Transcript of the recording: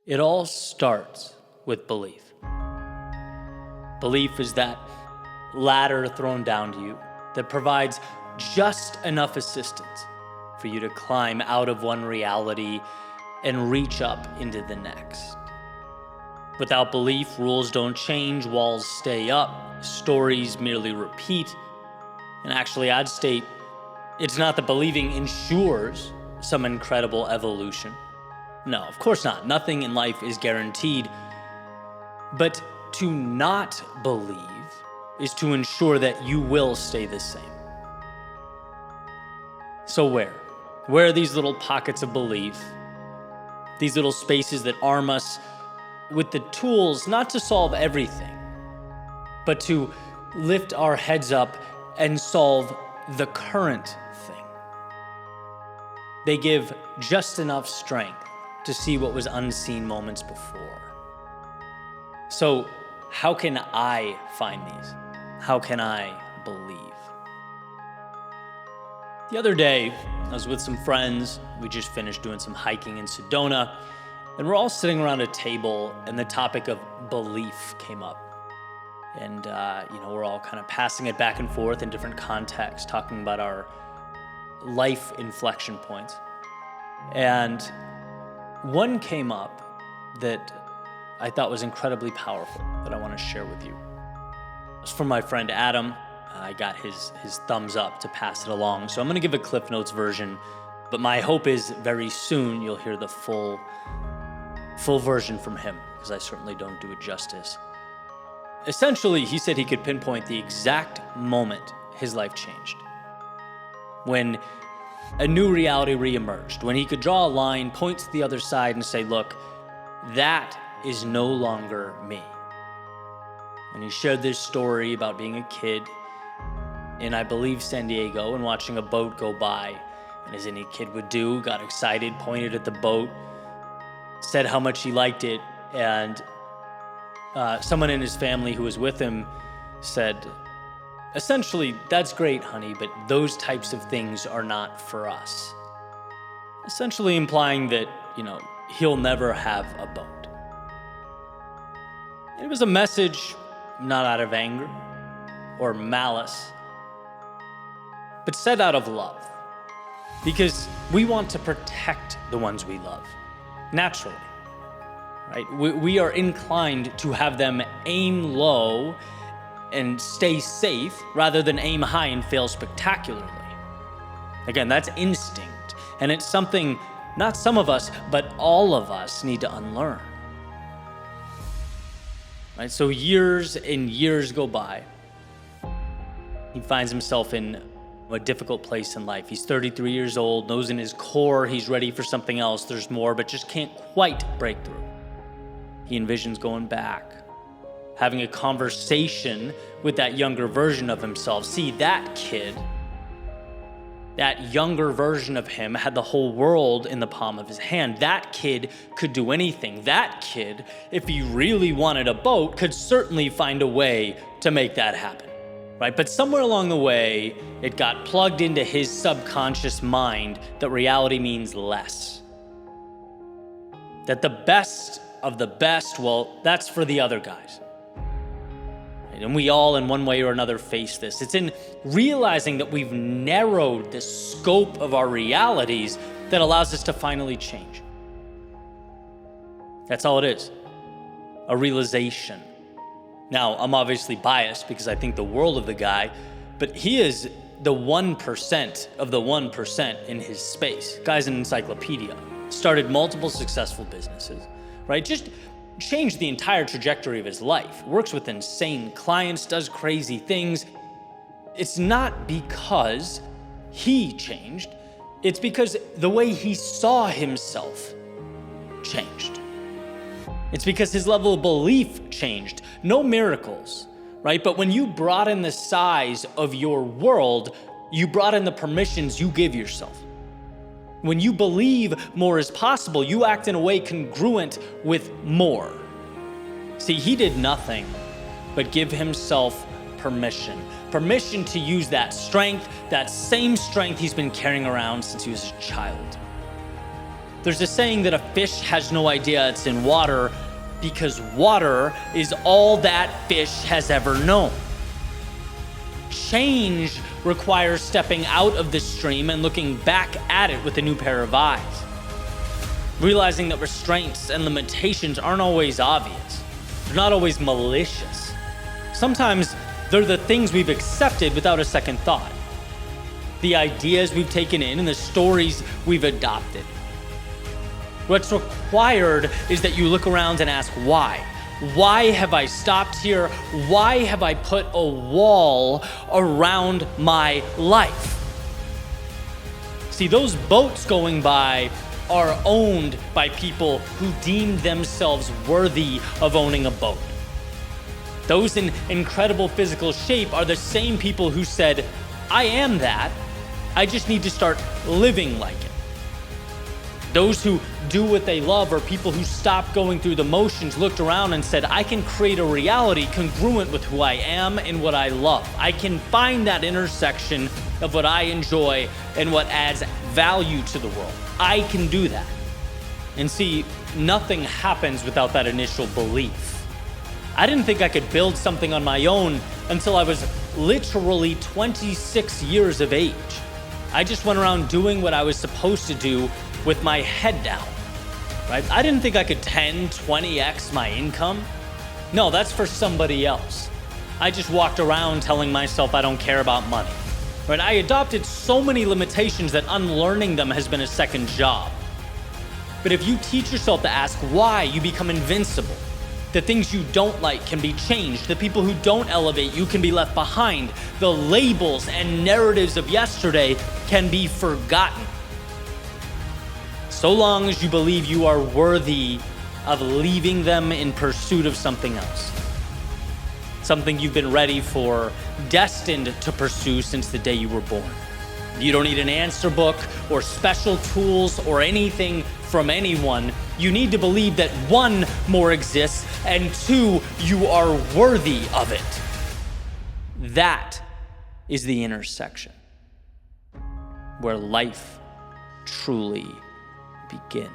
It all starts with belief. Belief is that ladder thrown down to you that provides just enough assistance for you to climb out of one reality and reach up into the next. Without belief, rules don't change, walls stay up, stories merely repeat. And actually, I'd state it's not that believing ensures some incredible evolution. No, of course not. Nothing in life is guaranteed. But to not believe is to ensure that you will stay the same. So where? Where are these little pockets of belief? These little spaces that arm us with the tools not to solve everything, but to lift our heads up and solve the current thing. They give just enough strength to see what was unseen moments before. So how can I find these? How can I believe? The other day, I was with some friends. We just finished doing some hiking in Sedona, and we're all sitting around a table, and the topic of belief came up. And, we're all kind of passing it back and forth in different contexts, talking about our life inflection points. And one came up that I thought was incredibly powerful that I want to share with you. It's from my friend Adam. I got his thumbs up to pass it along. So I'm going to give a Cliff Notes version, but my hope is very soon you'll hear the full version from him, because I certainly don't do it justice. Essentially, he said he could pinpoint the exact moment his life changed. When a new reality reemerged, when he could draw a line, point to the other side and say, look, that is no longer me. And he shared this story about being a kid in, I believe, San Diego, and watching a boat go by. And as any kid would do, got excited, pointed at the boat, said how much he liked it, and someone in his family who was with him said, essentially, that's great, honey, but those types of things are not for us. Essentially implying that, he'll never have a boat. It was a message not out of anger or malice, but said out of love. Because we want to protect the ones we love, naturally. Right? We are inclined to have them aim low and stay safe rather than aim high and fail spectacularly. Again, that's instinct, and it's something not some of us, but all of us need to unlearn. Right? So years and years go by. He finds himself in a difficult place in life. He's 33 years old, knows in his core he's ready for something else. There's more, but just can't quite break through. He envisions going back, having a conversation with that younger version of himself. See, that kid, that younger version of him had the whole world in the palm of his hand. That kid could do anything. That kid, if he really wanted a boat, could certainly find a way to make that happen, right? But somewhere along the way, it got plugged into his subconscious mind that reality means less. That the best of the best, well, that's for the other guys. And we all, in one way or another, face this. It's in realizing that we've narrowed the scope of our realities that allows us to finally change. That's all it is, a realization. Now, I'm obviously biased because I think the world of the guy, but he is the 1% of the 1% in his space. Guy's an encyclopedia, started multiple successful businesses, right? Just changed the entire trajectory of his life, works with insane clients, does crazy things. It's not because he changed, it's because the way he saw himself changed. It's because his level of belief changed. No miracles, right? But when you broaden the size of your world, you broaden the permissions you give yourself. When you believe more is possible, you act in a way congruent with more. See, he did nothing but give himself permission to use that strength, that same strength he's been carrying around since he was a child. There's a saying that a fish has no idea it's in water because water is all that fish has ever known. Change requires stepping out of the stream and looking back at it with a new pair of eyes. Realizing that restraints and limitations aren't always obvious. They're not always malicious. Sometimes they're the things we've accepted without a second thought. The ideas we've taken in and the stories we've adopted. What's required is that you look around and ask why. Why have I stopped here? Why have I put a wall around my life? See, those boats going by are owned by people who deem themselves worthy of owning a boat. Those in incredible physical shape are the same people who said, I am that, I just need to start living like it. Those who do what they love are people who stopped going through the motions, looked around and said, I can create a reality congruent with who I am and what I love. I can find that intersection of what I enjoy and what adds value to the world. I can do that. And see, nothing happens without that initial belief. I didn't think I could build something on my own until I was literally 26 years of age. I just went around doing what I was supposed to do with my head down, right? I didn't think I could 10, 20x my income. No, that's for somebody else. I just walked around telling myself I don't care about money, right? I adopted so many limitations that unlearning them has been a second job. But if you teach yourself to ask why, you become invincible. The things you don't like can be changed. The people who don't elevate you can be left behind. The labels and narratives of yesterday can be forgotten. So long as you believe you are worthy of leaving them in pursuit of something else. Something you've been ready for, destined to pursue since the day you were born. You don't need an answer book or special tools or anything from anyone. You need to believe that one, more exists, and two, you are worthy of it. That is the intersection where life truly begins.